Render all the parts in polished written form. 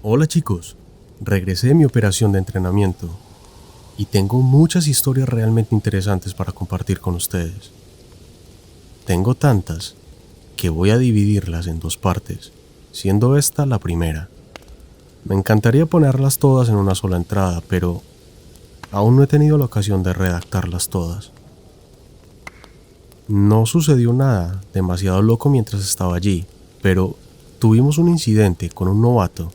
Hola chicos, regresé de mi operación de entrenamiento y tengo muchas historias realmente interesantes para compartir con ustedes. Tengo tantas que voy a dividirlas en dos partes, siendo esta la primera. Me encantaría ponerlas todas en una sola entrada, pero aún no he tenido la ocasión de redactarlas todas. No sucedió nada demasiado loco mientras estaba allí, pero tuvimos un incidente con un novato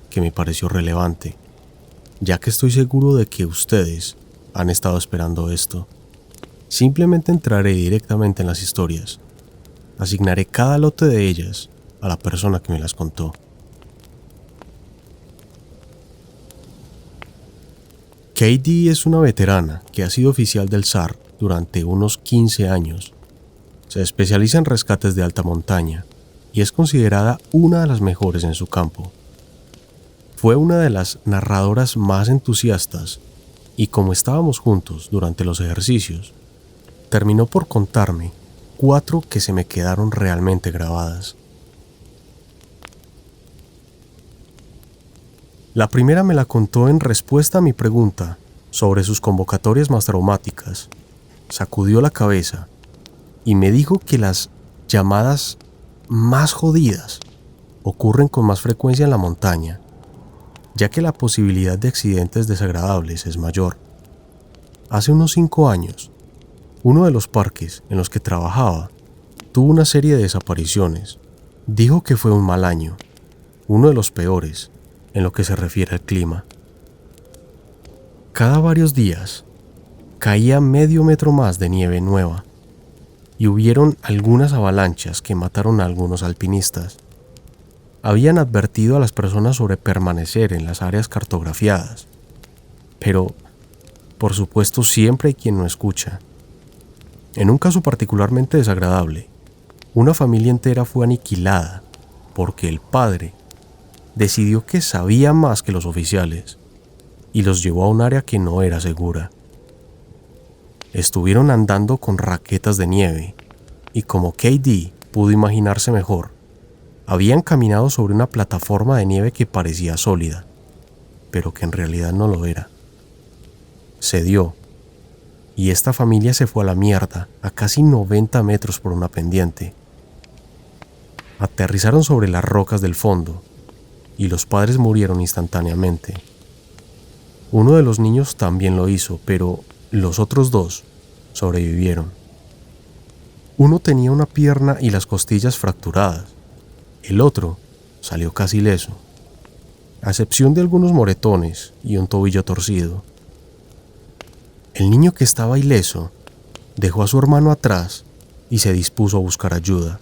que me pareció relevante, ya que estoy seguro de que ustedes han estado esperando esto. Simplemente entraré directamente en las historias. Asignaré cada lote de ellas a la persona que me las contó. Katie es una veterana que ha sido oficial del SAR durante unos 15 años. Se especializa en rescates de alta montaña y es considerada una de las mejores en su campo. Fue una de las narradoras más entusiastas y como estábamos juntos durante los ejercicios, terminó por contarme 4 que se me quedaron realmente grabadas. La primera me la contó en respuesta a mi pregunta sobre sus convocatorias más traumáticas. Sacudió la cabeza y me dijo que las llamadas más jodidas ocurren con más frecuencia en la montaña, ya que la posibilidad de accidentes desagradables es mayor. Hace unos 5 años, uno de los parques en los que trabajaba tuvo una serie de desapariciones. Dijo que fue un mal año, uno de los peores en lo que se refiere al clima. Cada varios días caía medio metro más de nieve nueva y hubieron algunas avalanchas que mataron a algunos alpinistas. Habían advertido a las personas sobre permanecer en las áreas cartografiadas, pero por supuesto siempre hay quien no escucha. En un caso particularmente desagradable, una familia entera fue aniquilada porque el padre decidió que sabía más que los oficiales y los llevó a un área que no era segura. Estuvieron andando con raquetas de nieve y como KD pudo imaginarse mejor, habían caminado sobre una plataforma de nieve que parecía sólida, pero que en realidad no lo era. Cedió y esta familia se fue a la mierda a casi 90 metros por una pendiente. Aterrizaron sobre las rocas del fondo y los padres murieron instantáneamente. Uno de los niños también lo hizo, pero los otros 2 sobrevivieron. Uno tenía una pierna y las costillas fracturadas. El otro salió casi ileso, a excepción de algunos moretones y un tobillo torcido. El niño que estaba ileso dejó a su hermano atrás y se dispuso a buscar ayuda.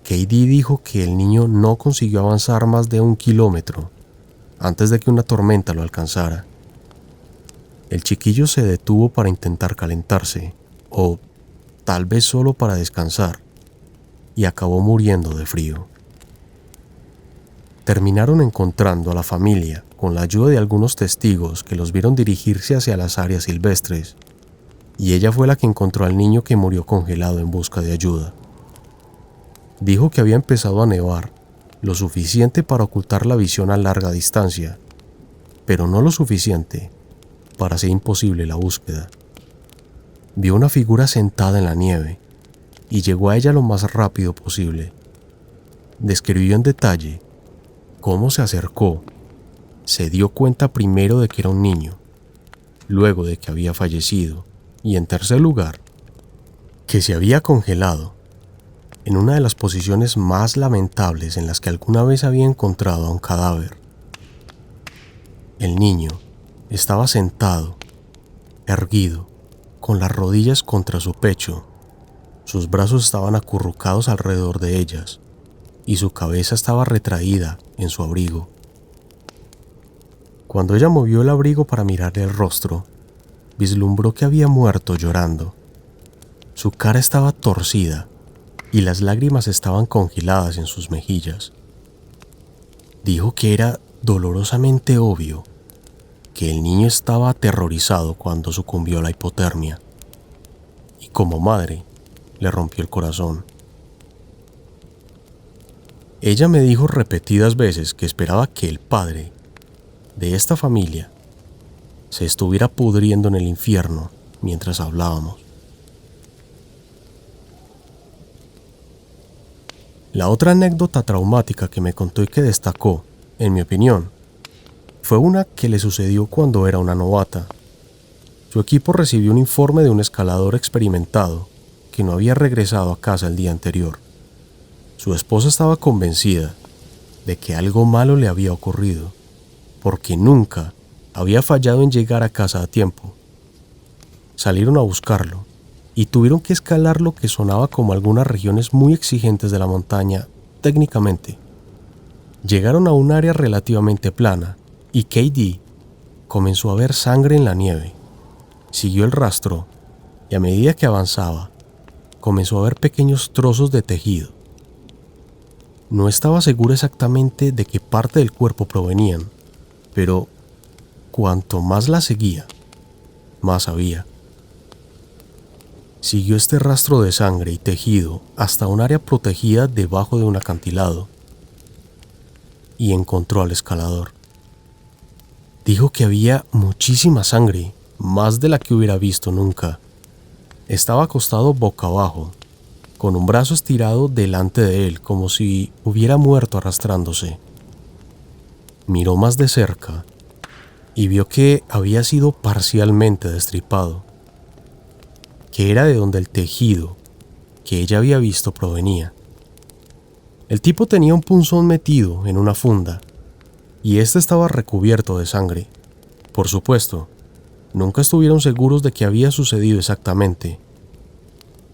Katie dijo que el niño no consiguió avanzar más de 1 kilómetro antes de que una tormenta lo alcanzara. El chiquillo se detuvo para intentar calentarse, o tal vez solo para descansar, y acabó muriendo de frío. Terminaron encontrando a la familia con la ayuda de algunos testigos que los vieron dirigirse hacia las áreas silvestres, y ella fue la que encontró al niño que murió congelado en busca de ayuda. Dijo que había empezado a nevar, lo suficiente para ocultar la visión a larga distancia, pero no lo suficiente para hacer imposible la búsqueda. Vio una figura sentada en la nieve y llegó a ella lo más rápido posible. Describió en detalle cómo se acercó. Se dio cuenta primero de que era un niño, luego de que había fallecido y en tercer lugar, que se había congelado en una de las posiciones más lamentables en las que alguna vez había encontrado a un cadáver. El niño estaba sentado, erguido, con las rodillas contra su pecho. Sus brazos estaban acurrucados alrededor de ellas y su cabeza estaba retraída en su abrigo. Cuando ella movió el abrigo para mirarle el rostro, vislumbró que había muerto llorando. Su cara estaba torcida y las lágrimas estaban congeladas en sus mejillas. Dijo que era dolorosamente obvio que el niño estaba aterrorizado cuando sucumbió a la hipotermia, y como madre le rompió el corazón. Ella me dijo repetidas veces que esperaba que el padre de esta familia se estuviera pudriendo en el infierno mientras hablábamos. La otra anécdota traumática que me contó y que destacó, en mi opinión, fue una que le sucedió cuando era una novata. Su equipo recibió un informe de un escalador experimentado que no había regresado a casa el día anterior. Su esposa estaba convencida de que algo malo le había ocurrido, porque nunca había fallado en llegar a casa a tiempo. Salieron a buscarlo y tuvieron que escalar lo que sonaba como algunas regiones muy exigentes de la montaña técnicamente. Llegaron a un área relativamente plana y KD comenzó a ver sangre en la nieve. Siguió el rastro y a medida que avanzaba, comenzó a ver pequeños trozos de tejido. No estaba segura exactamente de qué parte del cuerpo provenían, pero cuanto más la seguía, más había. Siguió este rastro de sangre y tejido hasta un área protegida debajo de un acantilado y encontró al escalador. Dijo que había muchísima sangre, más de la que hubiera visto nunca. Estaba acostado boca abajo, con un brazo estirado delante de él como si hubiera muerto arrastrándose. Miró más de cerca y vio que había sido parcialmente destripado, que era de donde el tejido que ella había visto provenía. El tipo tenía un punzón metido en una funda y este estaba recubierto de sangre. Por supuesto, nunca estuvieron seguros de qué había sucedido exactamente,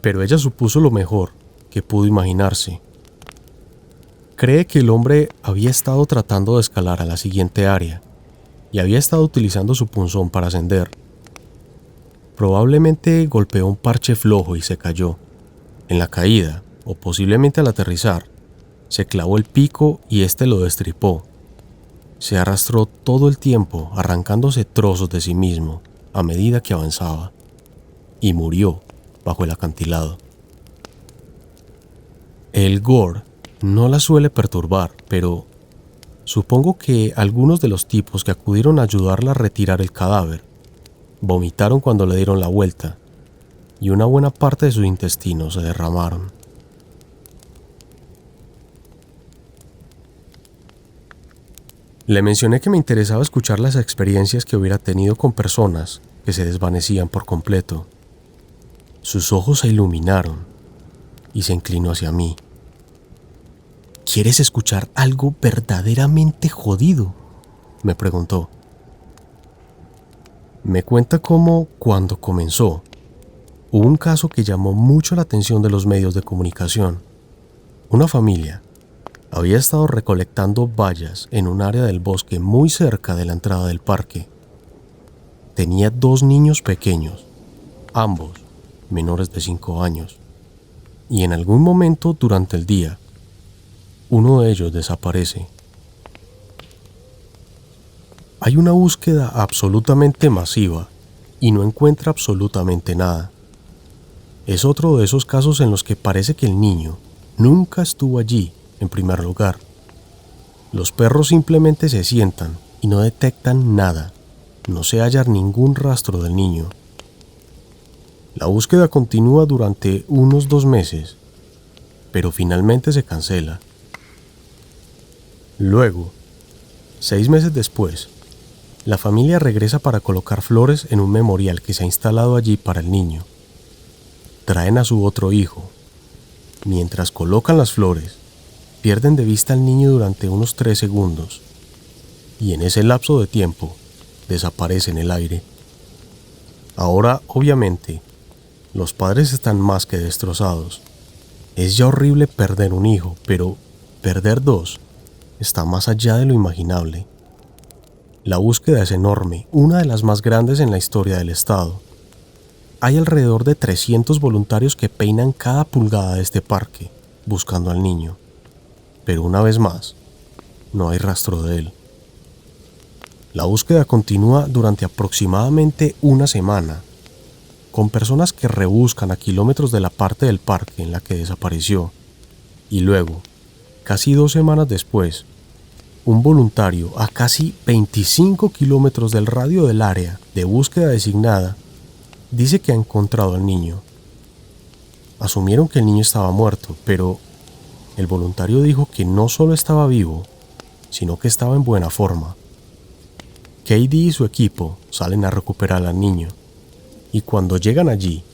pero ella supuso lo mejor que pudo imaginarse. Cree que el hombre había estado tratando de escalar a la siguiente área y había estado utilizando su punzón para ascender. Probablemente golpeó un parche flojo y se cayó. En la caída, o posiblemente al aterrizar, se clavó el pico y este lo destripó. Se arrastró todo el tiempo arrancándose trozos de sí mismo a medida que avanzaba y murió bajo el acantilado. El gore no la suele perturbar, pero supongo que algunos de los tipos que acudieron a ayudarla a retirar el cadáver vomitaron cuando le dieron la vuelta y una buena parte de sus intestinos se derramaron. Le mencioné que me interesaba escuchar las experiencias que hubiera tenido con personas que se desvanecían por completo. Sus ojos se iluminaron y se inclinó hacia mí. ¿Quieres escuchar algo verdaderamente jodido?, me preguntó. Me cuenta cómo, cuando comenzó, hubo un caso que llamó mucho la atención de los medios de comunicación. Una familia había estado recolectando bayas en un área del bosque muy cerca de la entrada del parque. Tenía 2 niños pequeños, ambos menores de 5 años, y en algún momento durante el día, uno de ellos desaparece. Hay una búsqueda absolutamente masiva y no encuentra absolutamente nada. Es otro de esos casos en los que parece que el niño nunca estuvo allí en primer lugar. Los perros simplemente se sientan y no detectan nada. No se halla ningún rastro del niño. La búsqueda continúa durante unos 2 meses, pero finalmente se cancela. Luego, 6 meses después, la familia regresa para colocar flores en un memorial que se ha instalado allí para el niño. Traen a su otro hijo. Mientras colocan las flores, pierden de vista al niño durante unos 3 segundos, y en ese lapso de tiempo desaparece en el aire. Ahora, obviamente, los padres están más que destrozados. Es ya horrible perder un hijo, pero perder 2 está más allá de lo imaginable. La búsqueda es enorme, una de las más grandes en la historia del estado. Hay alrededor de 300 voluntarios que peinan cada pulgada de este parque, buscando al niño. Pero una vez más, no hay rastro de él. La búsqueda continúa durante aproximadamente una semana, con personas que rebuscan a kilómetros de la parte del parque en la que desapareció, y luego, casi 2 semanas después, un voluntario a casi 25 kilómetros del radio del área de búsqueda designada dice que ha encontrado al niño. Asumieron que el niño estaba muerto, pero el voluntario dijo que no solo estaba vivo, sino que estaba en buena forma. Katie y su equipo salen a recuperar al niño, y cuando llegan allí,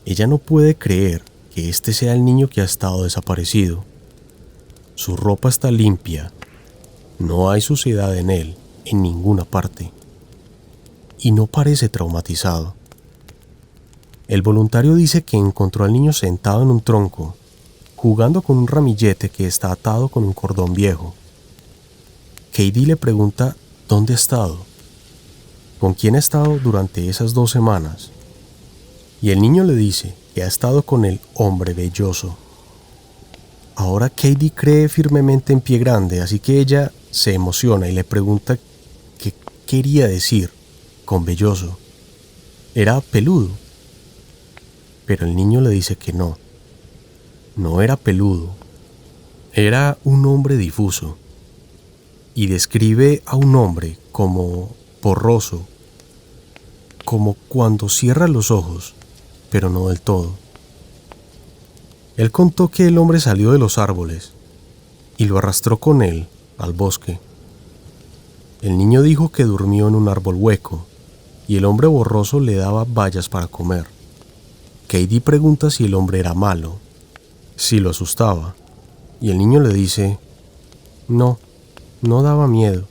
ella no puede creer que este sea el niño que ha estado desaparecido. Su ropa está limpia, no hay suciedad en él en ninguna parte, y no parece traumatizado. El voluntario dice que encontró al niño sentado en un tronco, jugando con un ramillete que está atado con un cordón viejo. Katie le pregunta dónde ha estado, con quién ha estado durante esas 2 semanas, y el niño le dice que ha estado con el hombre velloso. Ahora Katie cree firmemente en Pie Grande, así que ella se emociona y le pregunta qué quería decir con velloso. ¿Era peludo? Pero el niño le dice que no era peludo, era un hombre difuso, y describe a un hombre como borroso, como cuando cierra los ojos, pero no del todo. Él contó que el hombre salió de los árboles y lo arrastró con él al bosque. El niño dijo que durmió en un árbol hueco y el hombre borroso le daba bayas para comer. Katie pregunta si el hombre era malo, si lo asustaba, y el niño le dice, no daba miedo,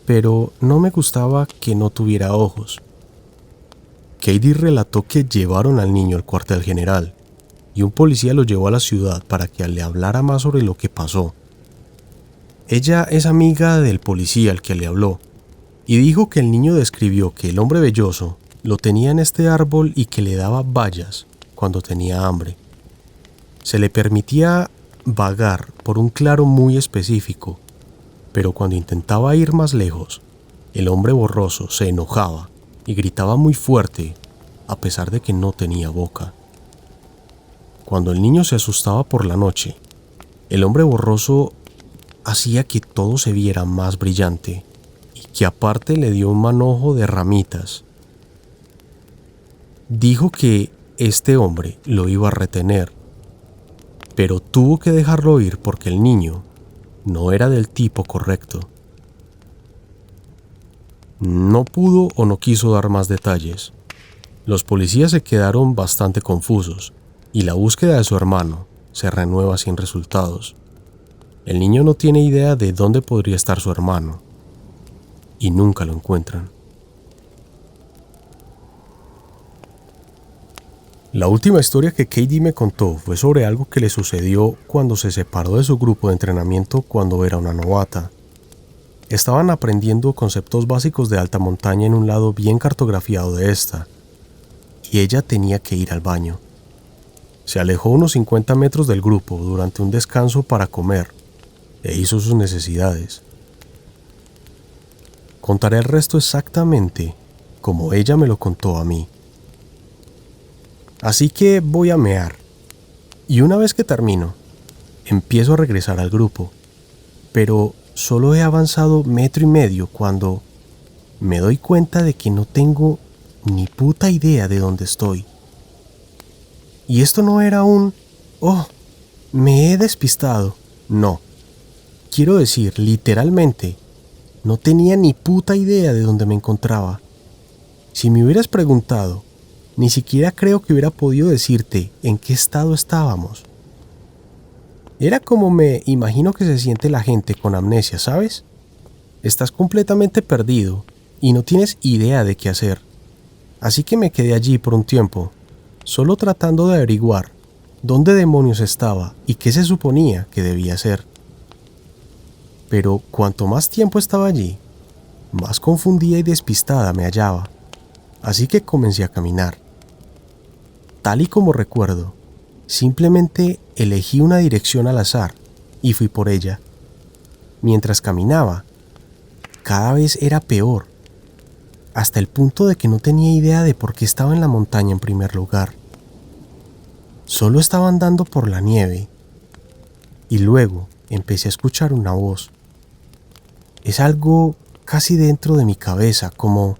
pero no me gustaba que no tuviera ojos. Katie relató que llevaron al niño al cuartel general y un policía lo llevó a la ciudad para que le hablara más sobre lo que pasó. Ella es amiga del policía al que le habló y dijo que el niño describió que el hombre velloso lo tenía en este árbol y que le daba bayas cuando tenía hambre. Se le permitía vagar por un claro muy específico, pero cuando intentaba ir más lejos, el hombre borroso se enojaba y gritaba muy fuerte a pesar de que no tenía boca. Cuando el niño se asustaba por la noche, el hombre borroso hacía que todo se viera más brillante y que aparte le dio un manojo de ramitas. Dijo que este hombre lo iba a retener, pero tuvo que dejarlo ir porque el niño no era del tipo correcto. No pudo o no quiso dar más detalles. Los policías se quedaron bastante confusos y la búsqueda de su hermano se renueva sin resultados. El niño no tiene idea de dónde podría estar su hermano y nunca lo encuentran. La última historia que Katie me contó fue sobre algo que le sucedió cuando se separó de su grupo de entrenamiento cuando era una novata. Estaban aprendiendo conceptos básicos de alta montaña en un lado bien cartografiado de esta, y ella tenía que ir al baño. Se alejó unos 50 metros del grupo durante un descanso para comer e hizo sus necesidades. Contaré el resto exactamente como ella me lo contó a mí. Así que voy a mear, y una vez que termino, empiezo a regresar al grupo, pero solo he avanzado 1,5 metros cuando me doy cuenta de que no tengo ni puta idea de dónde estoy. Y esto no era me he despistado. No. Quiero decir, literalmente, no tenía ni puta idea de dónde me encontraba. Si me hubieras preguntado, ni siquiera creo que hubiera podido decirte en qué estado estábamos. Era como me imagino que se siente la gente con amnesia, ¿sabes? Estás completamente perdido y no tienes idea de qué hacer. Así que me quedé allí por un tiempo, solo tratando de averiguar dónde demonios estaba y qué se suponía que debía hacer. Pero cuanto más tiempo estaba allí, más confundida y despistada me hallaba. Así que comencé a caminar. Tal y como recuerdo, simplemente elegí una dirección al azar y fui por ella. Mientras caminaba, cada vez era peor, hasta el punto de que no tenía idea de por qué estaba en la montaña en primer lugar. Solo estaba andando por la nieve, y luego empecé a escuchar una voz. Es algo casi dentro de mi cabeza, como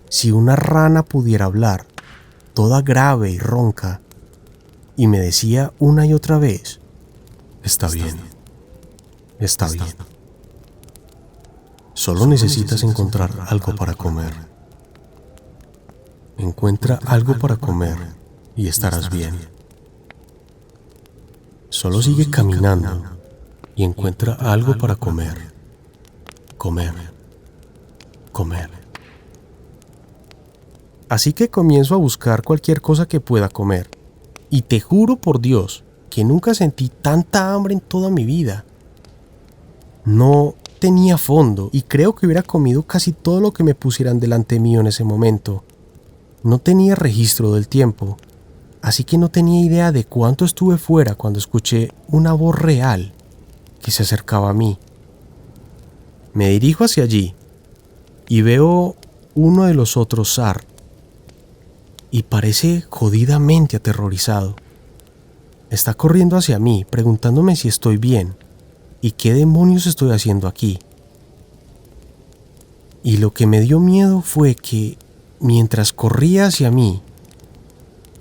si una rana pudiera hablar, toda grave y ronca, y me decía una y otra vez: está bien, está bien. Solo necesitas encontrar algo para comer. Encuentra algo para comer y estarás bien. Solo sigue caminando y encuentra algo para comer. Comer. Comer. Así que comienzo a buscar cualquier cosa que pueda comer. Y te juro por Dios que nunca sentí tanta hambre en toda mi vida. No tenía fondo y creo que hubiera comido casi todo lo que me pusieran delante mío en ese momento. No tenía registro del tiempo, así que no tenía idea de cuánto estuve fuera cuando escuché una voz real que se acercaba a mí. Me dirijo hacia allí y veo uno de los otros zar y parece jodidamente aterrorizado. Está corriendo hacia mí preguntándome si estoy bien y qué demonios estoy haciendo aquí. Y lo que me dio miedo fue que mientras corría hacia mí,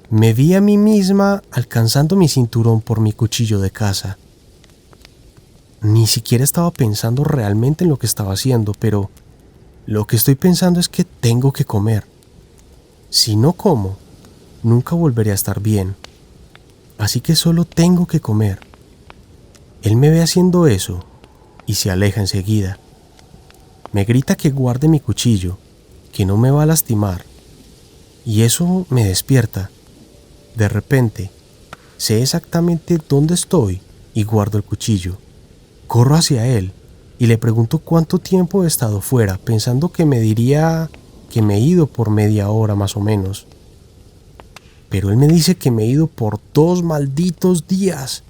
me vi a mí misma alcanzando mi cinturón por mi cuchillo de caza. Ni siquiera estaba pensando realmente en lo que estaba haciendo, pero lo que estoy pensando es que tengo que comer. Si no como, nunca volveré a estar bien. Así que solo tengo que comer. Él me ve haciendo eso y se aleja enseguida. Me grita que guarde mi cuchillo, que no me va a lastimar. Y eso me despierta. De repente, sé exactamente dónde estoy y guardo el cuchillo. Corro hacia él y le pregunto cuánto tiempo he estado fuera, pensando que me diría que me he ido por media hora más o menos. Pero él me dice que me he ido por 2 malditos días.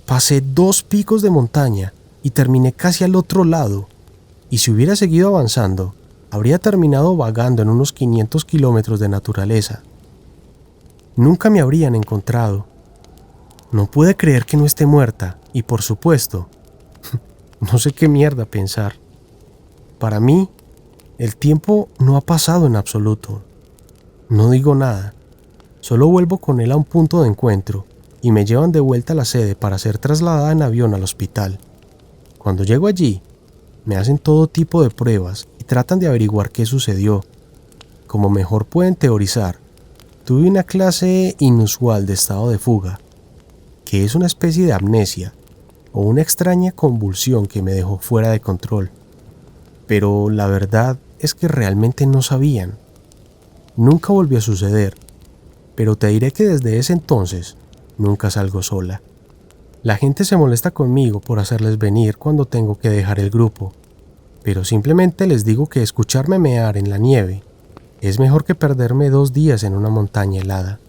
Pasé 2 picos de montaña y terminé casi al otro lado, y si hubiera seguido avanzando, habría terminado vagando en unos 500 kilómetros de naturaleza. Nunca me habrían encontrado. No pude creer que no esté muerta, y por supuesto, no sé qué mierda pensar. Para mí, el tiempo no ha pasado en absoluto. No digo nada, solo vuelvo con él a un punto de encuentro y me llevan de vuelta a la sede para ser trasladada en avión al hospital. Cuando llego allí, me hacen todo tipo de pruebas y tratan de averiguar qué sucedió. Como mejor pueden teorizar, tuve una clase inusual de estado de fuga, que es una especie de amnesia o una extraña convulsión que me dejó fuera de control. Pero la verdad es que realmente no sabían. Nunca volvió a suceder, pero te diré que desde ese entonces nunca salgo sola. La gente se molesta conmigo por hacerles venir cuando tengo que dejar el grupo, pero simplemente les digo que escucharme mear en la nieve es mejor que perderme 2 días en una montaña helada.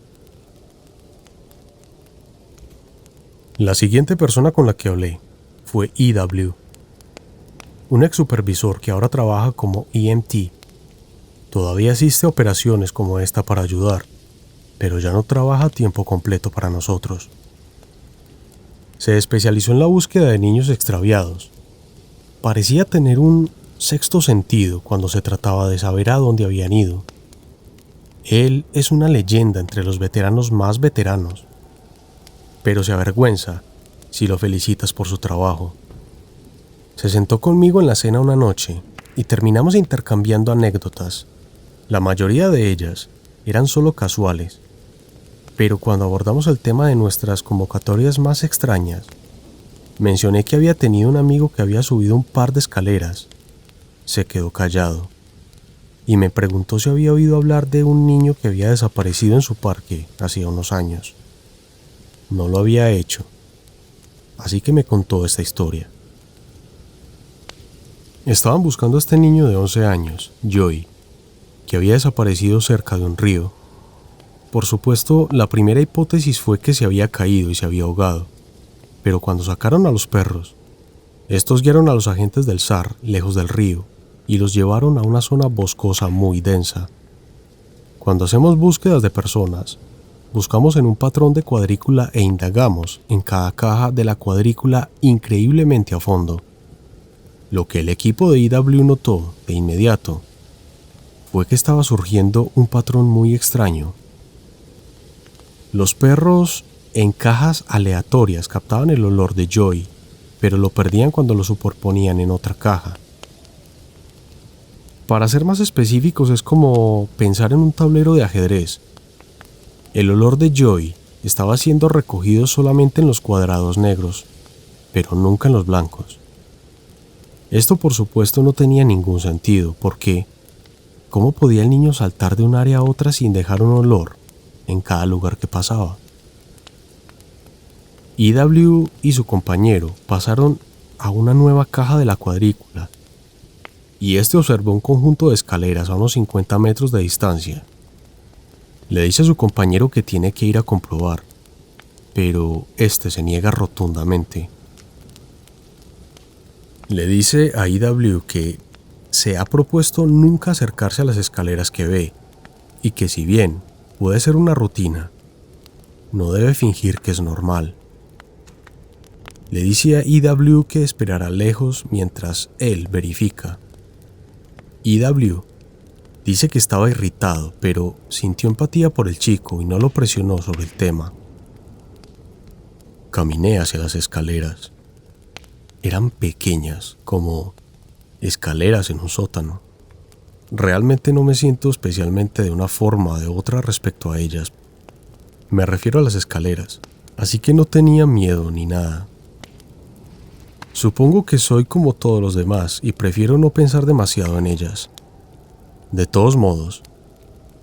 La siguiente persona con la que hablé fue E.W., un ex supervisor que ahora trabaja como EMT. Todavía asiste a operaciones como esta para ayudar, pero ya no trabaja a tiempo completo para nosotros. Se especializó en la búsqueda de niños extraviados. Parecía tener un sexto sentido cuando se trataba de saber a dónde habían ido. Él es una leyenda entre los veteranos más veteranos, pero se avergüenza si lo felicitas por su trabajo. Se sentó conmigo en la cena una noche y terminamos intercambiando anécdotas. La mayoría de ellas eran solo casuales, pero cuando abordamos el tema de nuestras convocatorias más extrañas, mencioné que había tenido un amigo que había subido un par de escaleras. Se quedó callado y me preguntó si había oído hablar de un niño que había desaparecido en su parque hacía unos años. No lo había hecho, así que me contó esta historia. Estaban buscando a este niño de 11 años, Joey, que había desaparecido cerca de un río. Por supuesto, la primera hipótesis fue que se había caído y se había ahogado, pero cuando sacaron a los perros, estos guiaron a los agentes del SAR lejos del río y los llevaron a una zona boscosa muy densa. Cuando hacemos búsquedas de personas, buscamos en un patrón de cuadrícula e indagamos en cada caja de la cuadrícula increíblemente a fondo. Lo que el equipo de IW notó de inmediato fue que estaba surgiendo un patrón muy extraño. Los perros en cajas aleatorias captaban el olor de Joy, pero lo perdían cuando lo superponían en otra caja. Para ser más específicos, es como pensar en un tablero de ajedrez. El olor de Joy estaba siendo recogido solamente en los cuadrados negros, pero nunca en los blancos. Esto por supuesto no tenía ningún sentido, porque ¿cómo podía el niño saltar de un área a otra sin dejar un olor en cada lugar que pasaba? EW y su compañero pasaron a una nueva caja de la cuadrícula, y este observó un conjunto de escaleras a unos 50 metros de distancia. Le dice a su compañero que tiene que ir a comprobar, pero este se niega rotundamente. Le dice a EW que se ha propuesto nunca acercarse a las escaleras que ve, y que si bien puede ser una rutina, no debe fingir que es normal. Le dice a EW que esperará lejos mientras él verifica. EW dice que estaba irritado, pero sintió empatía por el chico y no lo presionó sobre el tema. Caminé hacia las escaleras. Eran pequeñas, como escaleras en un sótano. Realmente no me siento especialmente de una forma o de otra respecto a ellas. Me refiero a las escaleras, así que no tenía miedo ni nada. Supongo que soy como todos los demás y prefiero no pensar demasiado en ellas. De todos modos,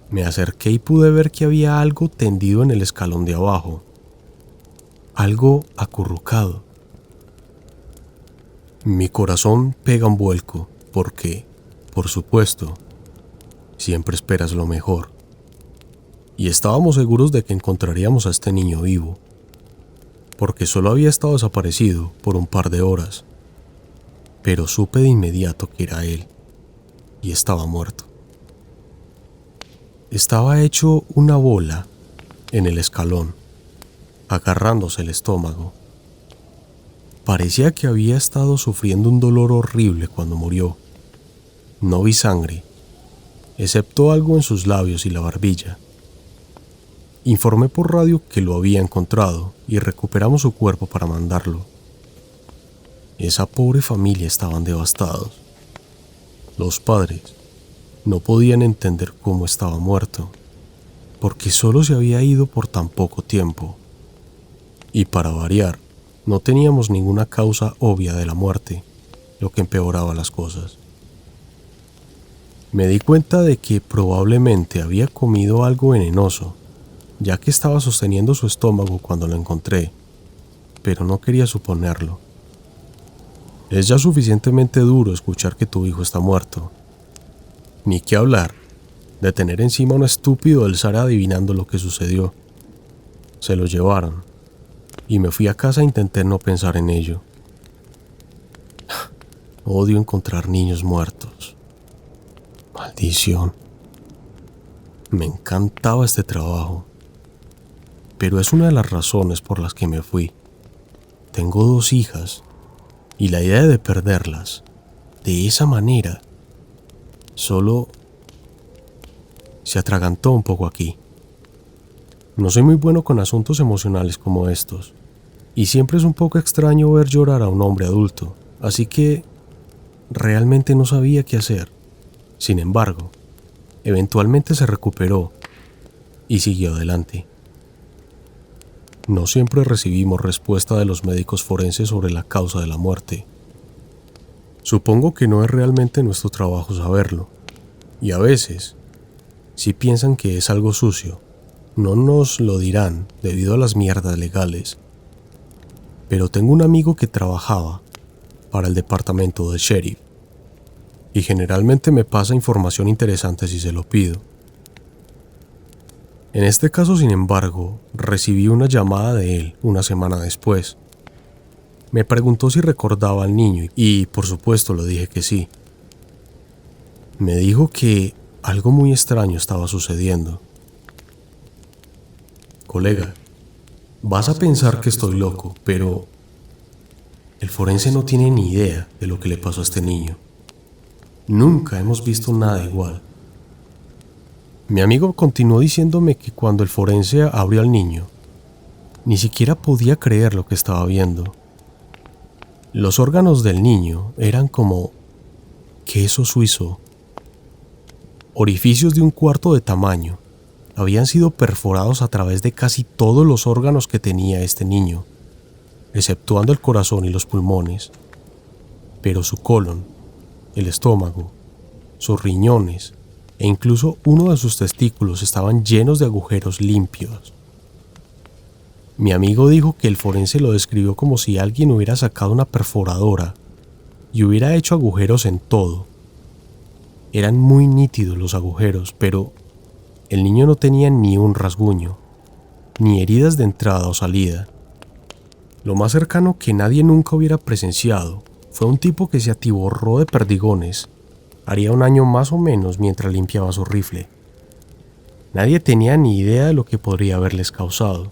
me acerqué y pude ver que había algo tendido en el escalón de abajo. Algo acurrucado. Mi corazón pega un vuelco porque, por supuesto, siempre esperas lo mejor. Y estábamos seguros de que encontraríamos a este niño vivo, porque solo había estado desaparecido por un par de horas. Pero supe de inmediato que era él, y estaba muerto. Estaba hecho una bola en el escalón, agarrándose el estómago. Parecía que había estado sufriendo un dolor horrible cuando murió. No vi sangre, excepto algo en sus labios y la barbilla. Informé por radio que lo había encontrado y recuperamos su cuerpo para mandarlo. Esa pobre familia estaban devastados. Los padres no podían entender cómo estaba muerto, porque solo se había ido por tan poco tiempo. Y para variar, no teníamos ninguna causa obvia de la muerte, lo que empeoraba las cosas. Me di cuenta de que probablemente había comido algo venenoso, ya que estaba sosteniendo su estómago cuando lo encontré, pero no quería suponerlo. Es ya suficientemente duro escuchar que tu hijo está muerto. Ni qué hablar de tener encima a un estúpido del SAR adivinando lo que sucedió. Se lo llevaron, y me fui a casa e intenté no pensar en ello. Odio encontrar niños muertos. Maldición. Me encantaba este trabajo, pero es una de las razones por las que me fui. Tengo 2 hijas, y la idea de perderlas de esa manera solo se atragantó un poco aquí. No soy muy bueno con asuntos emocionales como estos, y siempre es un poco extraño ver llorar a un hombre adulto, así que realmente no sabía qué hacer. Sin embargo, eventualmente se recuperó y siguió adelante. No siempre recibimos respuesta de los médicos forenses sobre la causa de la muerte. Supongo que no es realmente nuestro trabajo saberlo, y a veces, si piensan que es algo sucio, no nos lo dirán debido a las mierdas legales. Pero tengo un amigo que trabajaba para el departamento del sheriff, y generalmente me pasa información interesante si se lo pido. En este caso, sin embargo, recibí una llamada de él una semana después. Me preguntó si recordaba al niño y, por supuesto, le dije que sí. Me dijo que algo muy extraño estaba sucediendo. colega, vas a pensar que estoy loco, pero el forense no tiene ni idea de lo que le pasó a este niño. Nunca hemos visto nada igual. Mi amigo continuó diciéndome que cuando el forense abrió al niño, ni siquiera podía creer lo que estaba viendo. Los órganos del niño eran como queso suizo. Orificios de un cuarto de tamaño habían sido perforados a través de casi todos los órganos que tenía este niño, exceptuando el corazón y los pulmones. Pero su colon, el estómago, sus riñones e incluso uno de sus testículos estaban llenos de agujeros limpios. Mi amigo dijo que el forense lo describió como si alguien hubiera sacado una perforadora y hubiera hecho agujeros en todo. Eran muy nítidos los agujeros, pero el niño no tenía ni un rasguño, ni heridas de entrada o salida. Lo más cercano que nadie nunca hubiera presenciado fue un tipo que se atiborró de perdigones, haría un año más o menos mientras limpiaba su rifle. Nadie tenía ni idea de lo que podría haberles causado.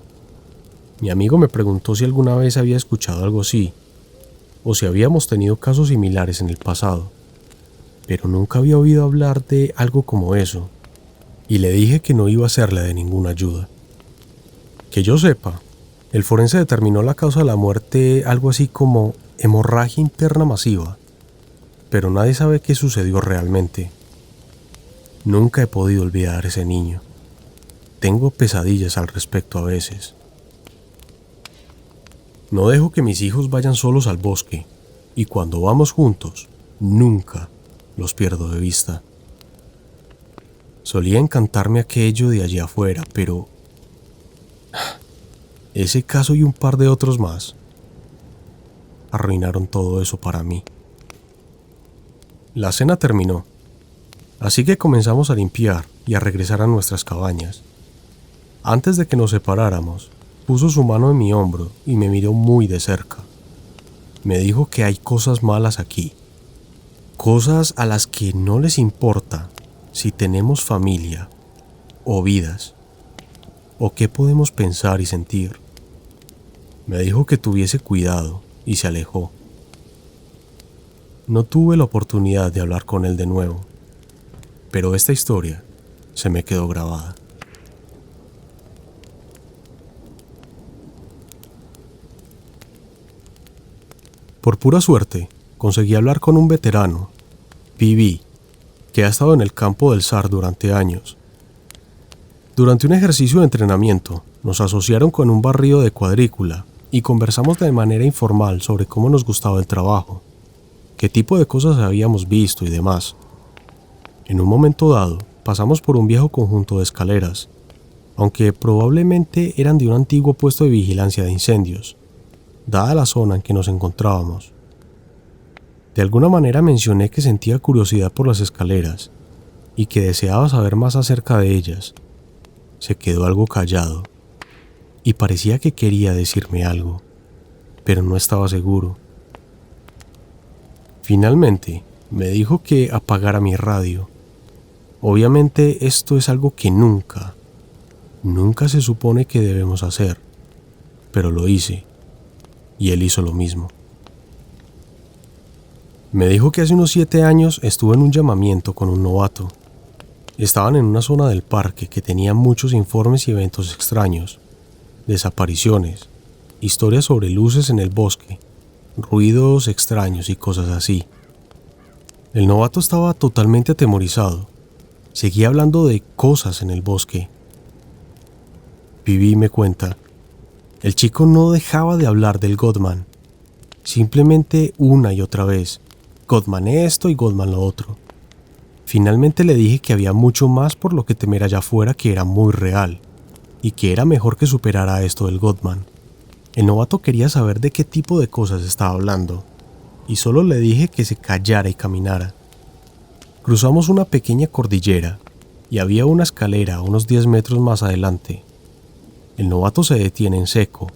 Mi amigo me preguntó si alguna vez había escuchado algo así, o si habíamos tenido casos similares en el pasado, pero nunca había oído hablar de algo como eso, y le dije que no iba a serle de ninguna ayuda. Que yo sepa, el forense determinó la causa de la muerte algo así como hemorragia interna masiva, pero nadie sabe qué sucedió realmente. Nunca he podido olvidar a ese niño. Tengo pesadillas al respecto a veces. No dejo que mis hijos vayan solos al bosque, y cuando vamos juntos, nunca los pierdo de vista. Solía encantarme aquello de allí afuera, pero ese caso y un par de otros más arruinaron todo eso para mí. La cena terminó, así que comenzamos a limpiar y a regresar a nuestras cabañas. Antes de que nos separáramos, puso su mano en mi hombro y me miró muy de cerca. Me dijo que hay cosas malas aquí, cosas a las que no les importa si tenemos familia o vidas, o qué podemos pensar y sentir. Me dijo que tuviese cuidado y se alejó. No tuve la oportunidad de hablar con él de nuevo, pero esta historia se me quedó grabada. Por pura suerte, conseguí hablar con un veterano, PB, que ha estado en el campo del SAR durante años. Durante un ejercicio de entrenamiento, nos asociaron con un barrio de cuadrícula y conversamos de manera informal sobre cómo nos gustaba el trabajo, qué tipo de cosas habíamos visto y demás. En un momento dado, pasamos por un viejo conjunto de escaleras, aunque probablemente eran de un antiguo puesto de vigilancia de incendios, dada la zona en que nos encontrábamos. De alguna manera mencioné que sentía curiosidad por las escaleras y que deseaba saber más acerca de ellas. Se quedó algo callado y parecía que quería decirme algo, pero no estaba seguro. Finalmente, me dijo que apagara mi radio. Obviamente esto es algo que nunca se supone que debemos hacer, pero lo hice, y él hizo lo mismo. Me dijo que hace unos 7 años estuvo en un llamamiento con un novato. Estaban en una zona del parque que tenía muchos informes y eventos extraños, desapariciones, historias sobre luces en el bosque, ruidos extraños y cosas así. El novato estaba totalmente atemorizado. Seguía hablando de cosas en el bosque. Vivi me cuenta, el chico no dejaba de hablar del Godman, simplemente una y otra vez, Godman esto y Godman lo otro. Finalmente le dije que había mucho más por lo que temer allá afuera, que era muy real, y que era mejor que superara esto del Godman. El novato quería saber de qué tipo de cosas estaba hablando, y solo le dije que se callara y caminara. Cruzamos una pequeña cordillera, y había una escalera a unos 10 metros más adelante. El novato se detiene en seco,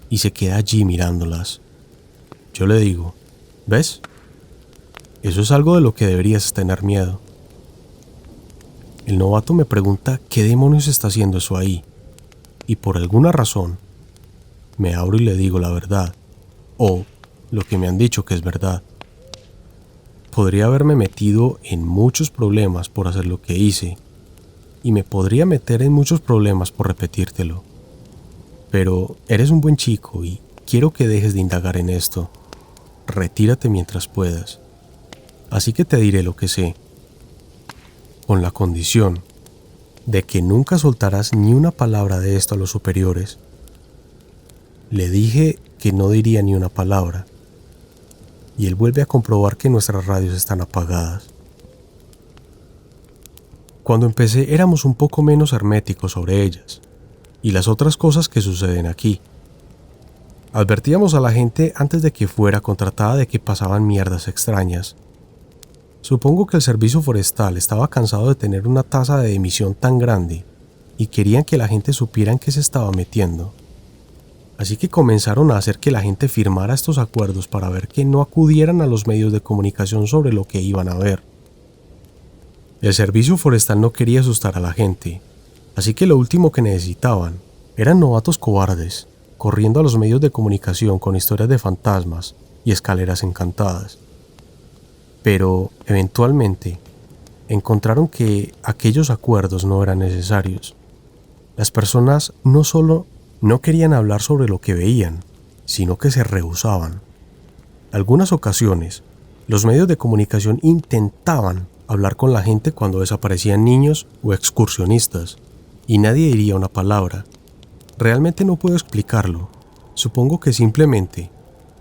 y se queda allí mirándolas. Yo le digo, ¿ves? Eso es algo de lo que deberías tener miedo. El novato me pregunta qué demonios está haciendo eso ahí, y por alguna razón me abro y le digo la verdad, o lo que me han dicho que es verdad. Podría haberme metido en muchos problemas por hacer lo que hice, y me podría meter en muchos problemas por repetírtelo. Pero eres un buen chico y quiero que dejes de indagar en esto. Retírate mientras puedas. Así que te diré lo que sé, con la condición de que nunca soltarás ni una palabra de esto a los superiores. Le dije que no diría ni una palabra, y él vuelve a comprobar que nuestras radios están apagadas. Cuando empecé éramos un poco menos herméticos sobre ellas y las otras cosas que suceden aquí. Advertíamos a la gente antes de que fuera contratada de que pasaban mierdas extrañas. Supongo que el servicio forestal estaba cansado de tener una tasa de emisión tan grande y querían que la gente supiera en qué se estaba metiendo. Así que comenzaron a hacer que la gente firmara estos acuerdos para ver que no acudieran a los medios de comunicación sobre lo que iban a ver. El servicio forestal no quería asustar a la gente, así que lo último que necesitaban eran novatos cobardes, corriendo a los medios de comunicación con historias de fantasmas y escaleras encantadas. Pero, eventualmente, encontraron que aquellos acuerdos no eran necesarios. Las personas no solo no querían hablar sobre lo que veían, sino que se rehúsaban. Algunas ocasiones, los medios de comunicación intentaban hablar con la gente cuando desaparecían niños o excursionistas, y nadie diría una palabra. Realmente no puedo explicarlo. Supongo que simplemente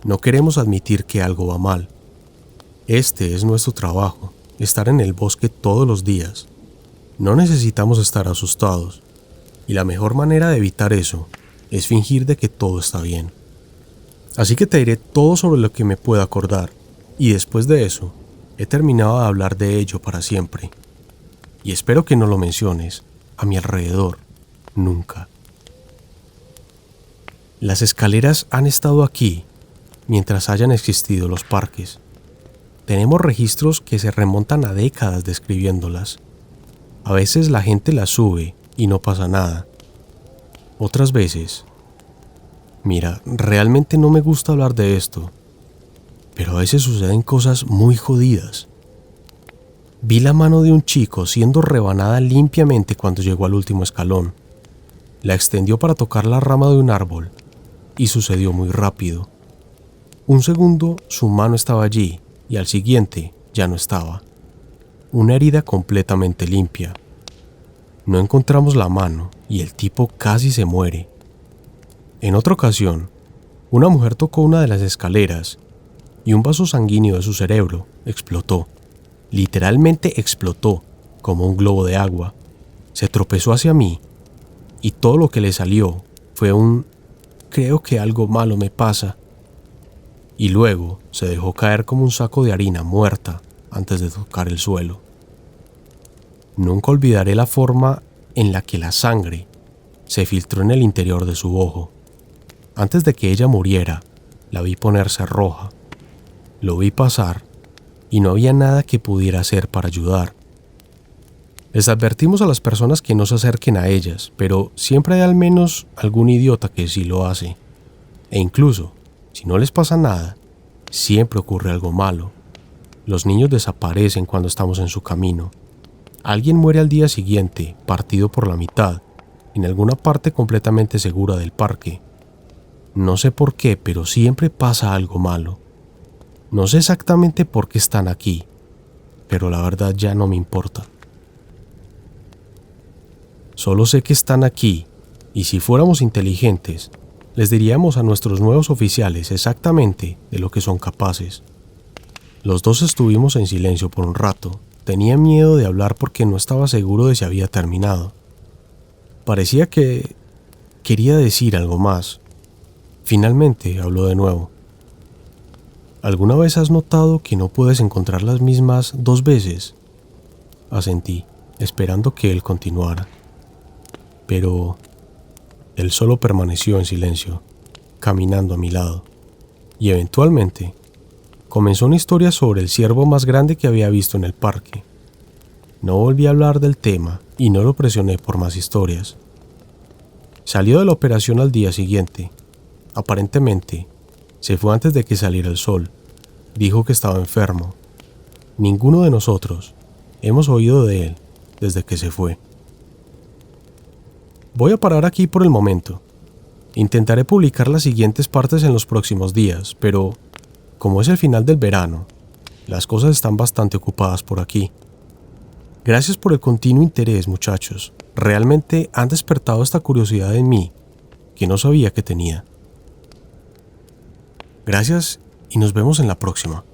no queremos admitir que algo va mal. Este es nuestro trabajo, estar en el bosque todos los días. No necesitamos estar asustados, y la mejor manera de evitar eso es fingir de que todo está bien. Así que te diré todo sobre lo que me pueda acordar, y después de eso, he terminado de hablar de ello para siempre. Y espero que no lo menciones a mi alrededor, nunca. Las escaleras han estado aquí mientras hayan existido los parques. Tenemos registros que se remontan a décadas describiéndolas. A veces la gente las sube y no pasa nada. Otras veces, mira, realmente no me gusta hablar de esto, pero a veces suceden cosas muy jodidas. Vi la mano de un chico siendo rebanada limpiamente cuando llegó al último escalón. La extendió para tocar la rama de un árbol y sucedió muy rápido. Un segundo su mano estaba allí y al siguiente ya no estaba. Una herida completamente limpia. No encontramos la mano y el tipo casi se muere. En otra ocasión, una mujer tocó una de las escaleras y un vaso sanguíneo de su cerebro explotó. Literalmente explotó, como un globo de agua. Se tropezó hacia mí y todo lo que le salió fue un «creo que algo malo me pasa». Y luego se dejó caer como un saco de harina muerta antes de tocar el suelo. Nunca olvidaré la forma en la que la sangre se filtró en el interior de su ojo. Antes de que ella muriera, la vi ponerse roja. Lo vi pasar y no había nada que pudiera hacer para ayudar. Les advertimos a las personas que no se acerquen a ellas, pero siempre hay al menos algún idiota que sí lo hace. E incluso, si no les pasa nada, siempre ocurre algo malo. Los niños desaparecen cuando estamos en su camino. Alguien muere al día siguiente, partido por la mitad, en alguna parte completamente segura del parque. No sé por qué, pero siempre pasa algo malo. No sé exactamente por qué están aquí, pero la verdad ya no me importa. Solo sé que están aquí, y si fuéramos inteligentes, les diríamos a nuestros nuevos oficiales exactamente de lo que son capaces. Los dos estuvimos en silencio por un rato. Tenía miedo de hablar porque no estaba seguro de si había terminado. Parecía que quería decir algo más. Finalmente habló de nuevo. ¿Alguna vez has notado que no puedes encontrar las mismas dos veces? Asentí, esperando que él continuara. Pero él solo permaneció en silencio, caminando a mi lado, y eventualmente comenzó una historia sobre el ciervo más grande que había visto en el parque. No volví a hablar del tema y no lo presioné por más historias. Salió de la operación al día siguiente. Aparentemente, se fue antes de que saliera el sol. Dijo que estaba enfermo. Ninguno de nosotros hemos oído de él desde que se fue. Voy a parar aquí por el momento. Intentaré publicar las siguientes partes en los próximos días, pero como es el final del verano, las cosas están bastante ocupadas por aquí. Gracias por el continuo interés, muchachos. Realmente han despertado esta curiosidad en mí que no sabía que tenía. Gracias y nos vemos en la próxima.